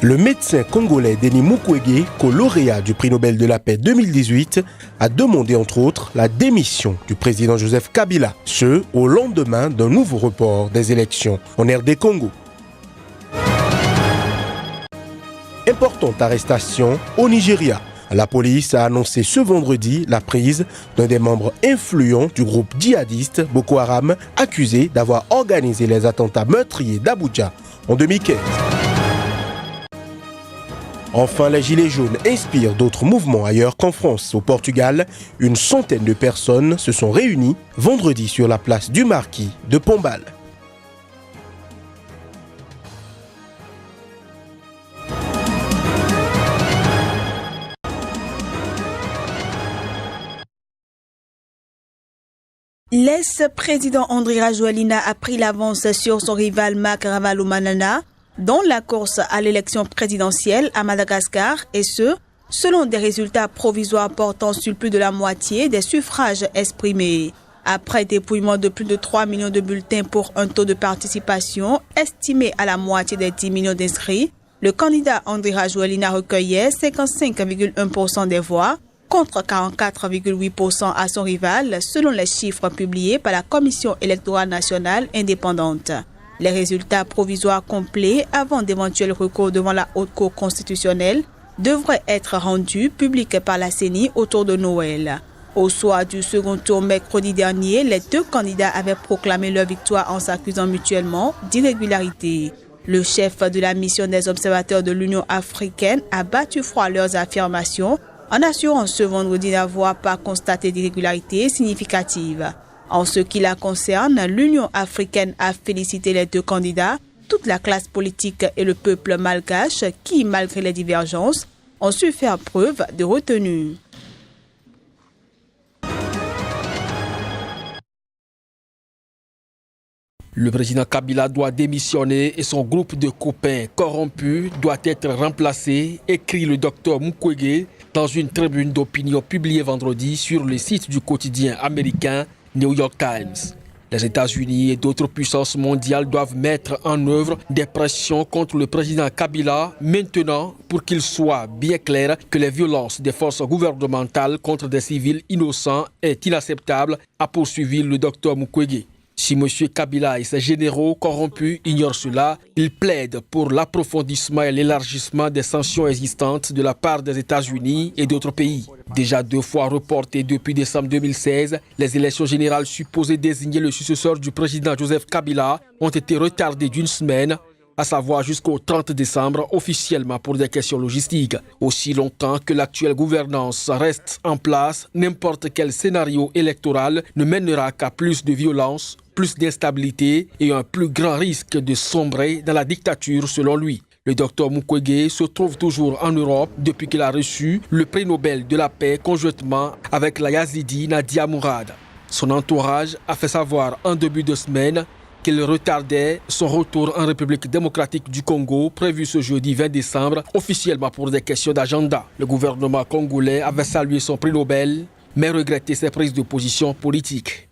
Le médecin congolais Denis Mukwege, co-lauréat du prix Nobel de la paix 2018, a demandé entre autres la démission du président Joseph Kabila, ce au lendemain d'un nouveau report des élections en RD Congo. Importante arrestation au Nigeria. La police a annoncé ce vendredi la prise d'un des membres influents du groupe djihadiste Boko Haram, accusé d'avoir organisé les attentats meurtriers d'Abuja en 2015. Enfin, les Gilets jaunes inspirent d'autres mouvements ailleurs qu'en France. Au Portugal, une centaine de personnes se sont réunies vendredi sur la place du Marquis de Pombal. L'ex-président Andry Rajoelina a pris l'avance sur son rival Marc Ravalomanana dans la course à l'élection présidentielle à Madagascar, et ce, selon des résultats provisoires portant sur plus de la moitié des suffrages exprimés. Après dépouillement de plus de 3 millions de bulletins pour un taux de participation estimé à la moitié des 10 millions d'inscrits, le candidat Andry Rajoelina recueillait 55,1% des voix, contre 44,8% à son rival, selon les chiffres publiés par la Commission électorale nationale indépendante. Les résultats provisoires complets, avant d'éventuels recours devant la Haute Cour constitutionnelle, devraient être rendus publics par la CENI autour de Noël. Au soir du second tour mercredi dernier, les deux candidats avaient proclamé leur victoire en s'accusant mutuellement d'irrégularités. Le chef de la mission des observateurs de l'Union africaine a battu froid leurs affirmations en assurant ce vendredi n'avoir pas constaté d'irrégularités significatives. En ce qui la concerne, l'Union africaine a félicité les deux candidats, toute la classe politique et le peuple malgache qui, malgré les divergences, ont su faire preuve de retenue. Le président Kabila doit démissionner et son groupe de copains corrompus doit être remplacé, écrit le docteur Mukwege dans une tribune d'opinion publiée vendredi sur le site du quotidien américain New York Times. Les États-Unis et d'autres puissances mondiales doivent mettre en œuvre des pressions contre le président Kabila maintenant pour qu'il soit bien clair que les violences des forces gouvernementales contre des civils innocents est inacceptable, a poursuivi le docteur Mukwege. Si M. Kabila et ses généraux corrompus ignorent cela, il plaide pour l'approfondissement et l'élargissement des sanctions existantes de la part des États-Unis et d'autres pays. Déjà 2 fois reportées depuis décembre 2016, les élections générales supposées désigner le successeur du président Joseph Kabila ont été retardées d'1 semaine, à savoir jusqu'au 30 décembre officiellement pour des questions logistiques. Aussi longtemps que l'actuelle gouvernance reste en place, n'importe quel scénario électoral ne mènera qu'à plus de violence, plus d'instabilité et un plus grand risque de sombrer dans la dictature selon lui. Le docteur Mukwege se trouve toujours en Europe depuis qu'il a reçu le prix Nobel de la paix conjointement avec la Yazidi Nadia Mourad. Son entourage a fait savoir en début de semaine qu'il retardait son retour en République démocratique du Congo, prévu ce jeudi 20 décembre, officiellement pour des questions d'agenda. Le gouvernement congolais avait salué son prix Nobel, mais regretté ses prises de position politiques.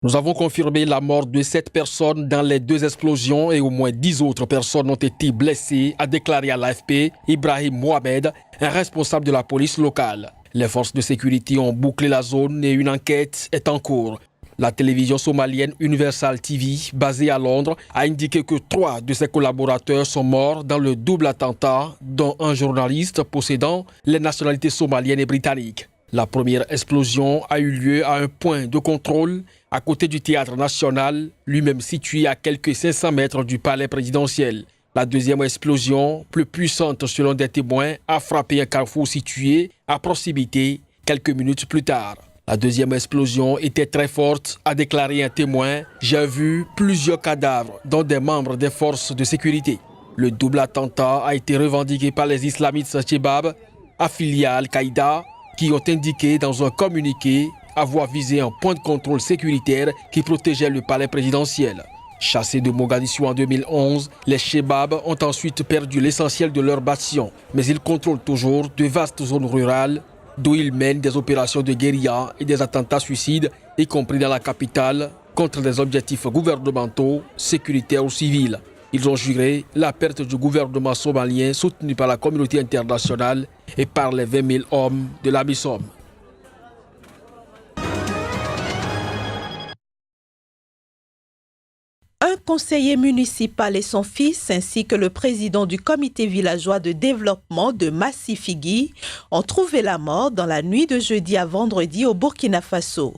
Nous avons confirmé la mort de 7 personnes dans les 2 explosions et au moins 10 autres personnes ont été blessées, a déclaré à l'AFP Ibrahim Mohamed, un responsable de la police locale. Les forces de sécurité ont bouclé la zone et une enquête est en cours. La télévision somalienne Universal TV, basée à Londres, a indiqué que 3 de ses collaborateurs sont morts dans le double attentat, dont un journaliste possédant les nationalités somaliennes et britanniques. La première explosion a eu lieu à un point de contrôle à côté du Théâtre national, lui-même situé à quelques 500 mètres du palais présidentiel. La deuxième explosion, plus puissante selon des témoins, a frappé un carrefour situé à proximité quelques minutes plus tard. La deuxième explosion était très forte, a déclaré un témoin. J'ai vu plusieurs cadavres, dont des membres des forces de sécurité. Le double attentat a été revendiqué par les islamistes Shebab, affiliés à Al-Qaïda, qui ont indiqué dans un communiqué avoir visé un point de contrôle sécuritaire qui protégeait le palais présidentiel. Chassés de Mogadiscio en 2011, les Shebab ont ensuite perdu l'essentiel de leur bastion, mais ils contrôlent toujours de vastes zones rurales d'où ils mènent des opérations de guérilla et des attentats suicides, y compris dans la capitale, contre des objectifs gouvernementaux, sécuritaires ou civils. Ils ont juré la perte du gouvernement somalien soutenu par la communauté internationale et par les 20 000 hommes de l'AMISOM. Un conseiller municipal et son fils, ainsi que le président du comité villageois de développement de Massifigui, ont trouvé la mort dans la nuit de jeudi à vendredi au Burkina Faso.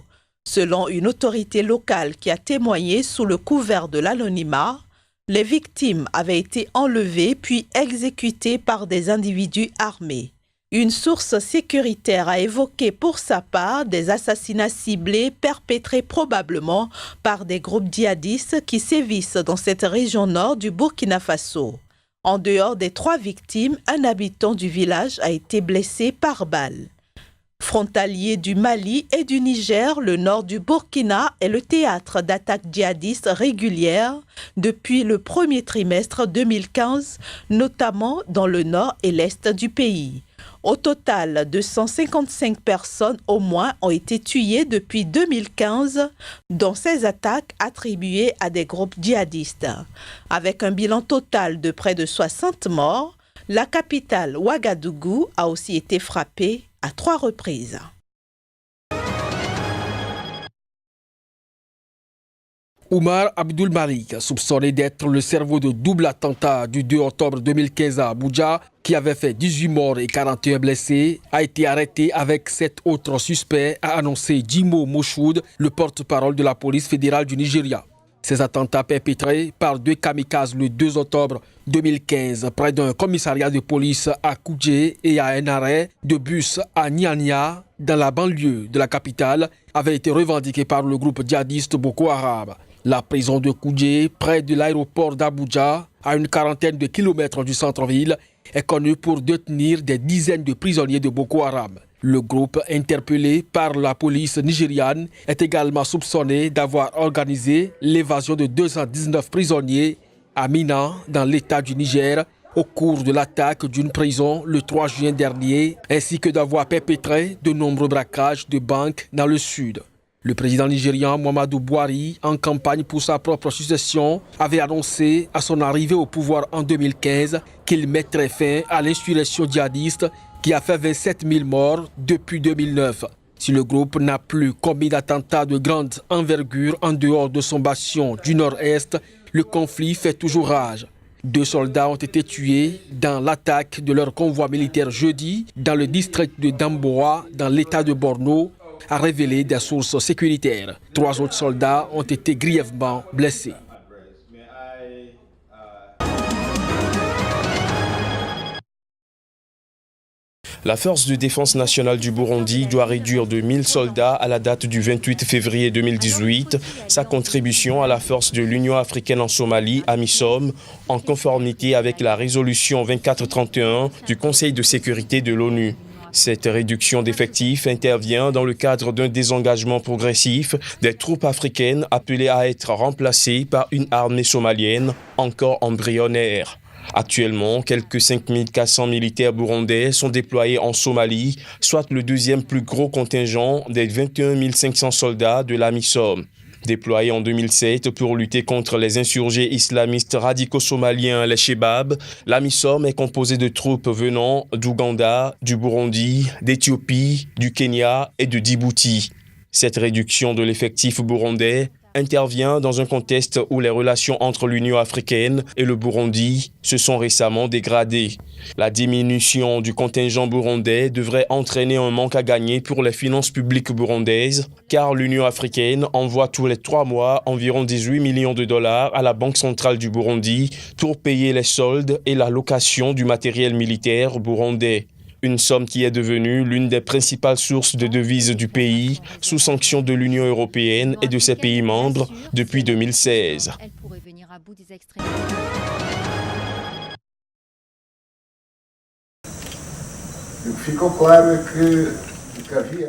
Selon une autorité locale qui a témoigné sous le couvert de l'anonymat, les victimes avaient été enlevées puis exécutées par des individus armés. Une source sécuritaire a évoqué pour sa part des assassinats ciblés perpétrés probablement par des groupes djihadistes qui sévissent dans cette région nord du Burkina Faso. En dehors des 3 victimes, un habitant du village a été blessé par balle. Frontalier du Mali et du Niger, le nord du Burkina est le théâtre d'attaques djihadistes régulières depuis le premier trimestre 2015, notamment dans le nord et l'est du pays. Au total, 255 personnes au moins ont été tuées depuis 2015 dans ces attaques attribuées à des groupes djihadistes. Avec un bilan total de près de 60 morts, la capitale Ouagadougou a aussi été frappée à 3 reprises. Oumar Abdul Malik, soupçonné d'être le cerveau de double attentat du 2 octobre 2015 à Abuja, qui avait fait 18 morts et 41 blessés, a été arrêté avec 7 autres suspects, a annoncé Jimo Moshood, le porte-parole de la police fédérale du Nigeria. Ces attentats perpétrés par 2 kamikazes le 2 octobre 2015 près d'un commissariat de police à Kuje et à un arrêt de bus à Niania, dans la banlieue de la capitale, avaient été revendiqués par le groupe djihadiste Boko Haram. La prison de Kuje, près de l'aéroport d'Abuja, à une quarantaine de kilomètres du centre-ville, est connue pour détenir des dizaines de prisonniers de Boko Haram. Le groupe, interpellé par la police nigériane, est également soupçonné d'avoir organisé l'évasion de 219 prisonniers à Mina, dans l'état du Niger, au cours de l'attaque d'une prison le 3 juin dernier, ainsi que d'avoir perpétré de nombreux braquages de banques dans le sud. Le président nigérian Muhammadu Buhari, en campagne pour sa propre succession, avait annoncé à son arrivée au pouvoir en 2015 qu'il mettrait fin à l'insurrection djihadiste qui a fait 27 000 morts depuis 2009. Si le groupe n'a plus commis d'attentats de grande envergure en dehors de son bastion du nord-est, le conflit fait toujours rage. 2 soldats ont été tués dans l'attaque de leur convoi militaire jeudi dans le district de Damboa, dans l'état de Borno, a révélé des sources sécuritaires. 3 autres soldats ont été grièvement blessés. La Force de défense nationale du Burundi doit réduire de 1000 soldats à la date du 28 février 2018 sa contribution à la force de l'Union africaine en Somalie, AMISOM, en conformité avec la résolution 2431 du Conseil de sécurité de l'ONU. Cette réduction d'effectifs intervient dans le cadre d'un désengagement progressif des troupes africaines appelées à être remplacées par une armée somalienne encore embryonnaire. Actuellement, quelques 5400 militaires burundais sont déployés en Somalie, soit le 2e plus gros contingent des 21 500 soldats de l'AMISOM. Déployés en 2007 pour lutter contre les insurgés islamistes radicaux somaliens, les Chebab, l'AMISOM est composée de troupes venant d'Ouganda, du Burundi, d'Éthiopie, du Kenya et de Djibouti. Cette réduction de l'effectif burundais intervient dans un contexte où les relations entre l'Union africaine et le Burundi se sont récemment dégradées. La diminution du contingent burundais devrait entraîner un manque à gagner pour les finances publiques burundaises, car l'Union africaine envoie tous les 3 mois environ 18 millions de dollars à la Banque centrale du Burundi pour payer les soldes et la location du matériel militaire burundais. Une somme qui est devenue l'une des principales sources de devises du pays, sous sanction de l'Union européenne et de ses pays membres depuis 2016.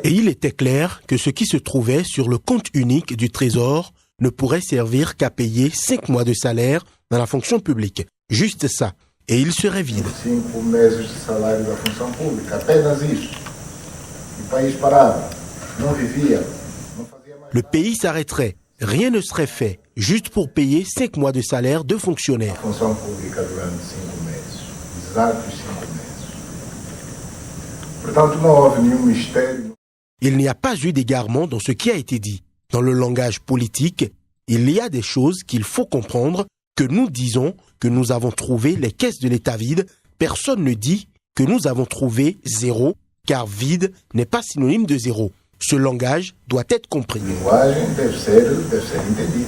Et il était clair que ce qui se trouvait sur le compte unique du Trésor ne pourrait servir qu'à payer 5 mois de salaire dans la fonction publique. Juste ça. Et il serait vide. Le pays s'arrêterait. rien ne serait fait juste pour payer 5 mois de salaire de fonctionnaires. Função pública durante 5 meses, exatos 5 meses. Portanto, não houve nenhum mistério. Il n'y a pas eu d'égarement dans ce qui a été dit. Dans le langage politique, il y a des choses qu'il faut comprendre, que nous disons que nous avons trouvé les caisses de l'État vides. Personne ne dit que nous avons trouvé zéro, car vide n'est pas synonyme de zéro. Ce langage doit être compris. A linguagem deve ser entendida.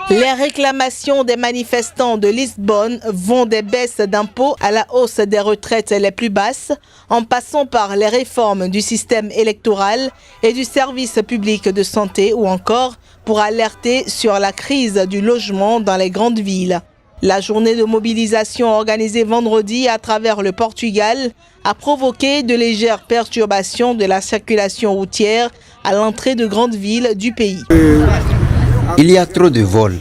Les réclamations des manifestants de Lisbonne vont des baisses d'impôts à la hausse des retraites les plus basses, en passant par les réformes du système électoral et du service public de santé ou encore pour alerter sur la crise du logement dans les grandes villes. La journée de mobilisation organisée vendredi à travers le Portugal a provoqué de légères perturbations de la circulation routière à l'entrée de grandes villes du pays. Il y a trop de vols.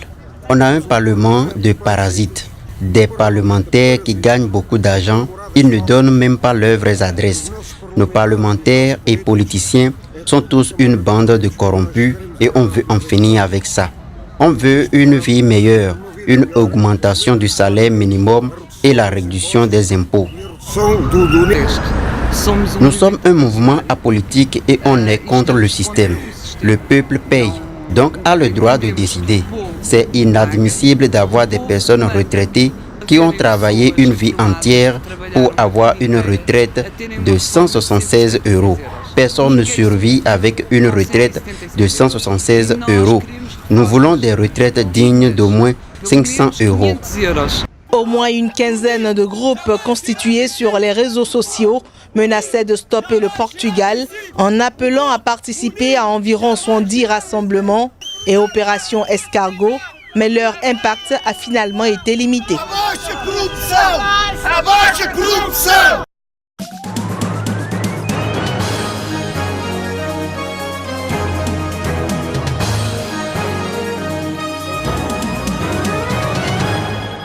On a un parlement de parasites. Des parlementaires qui gagnent beaucoup d'argent, ils ne donnent même pas leurs vraies adresses. Nos parlementaires et politiciens sont tous une bande de corrompus et on veut en finir avec ça. On veut une vie meilleure, une augmentation du salaire minimum et la réduction des impôts. Nous sommes un mouvement apolitique et on est contre le système. Le peuple paye, donc a le droit de décider. C'est inadmissible d'avoir des personnes retraitées qui ont travaillé une vie entière pour avoir une retraite de 176 €. Personne ne survit avec une retraite de 176 €. Nous voulons des retraites dignes d'au moins 500 €. Au moins une quinzaine de groupes constitués sur les réseaux sociaux menaçaient de stopper le Portugal en appelant à participer à environ 70 rassemblements et opérations escargot, mais leur impact a finalement été limité.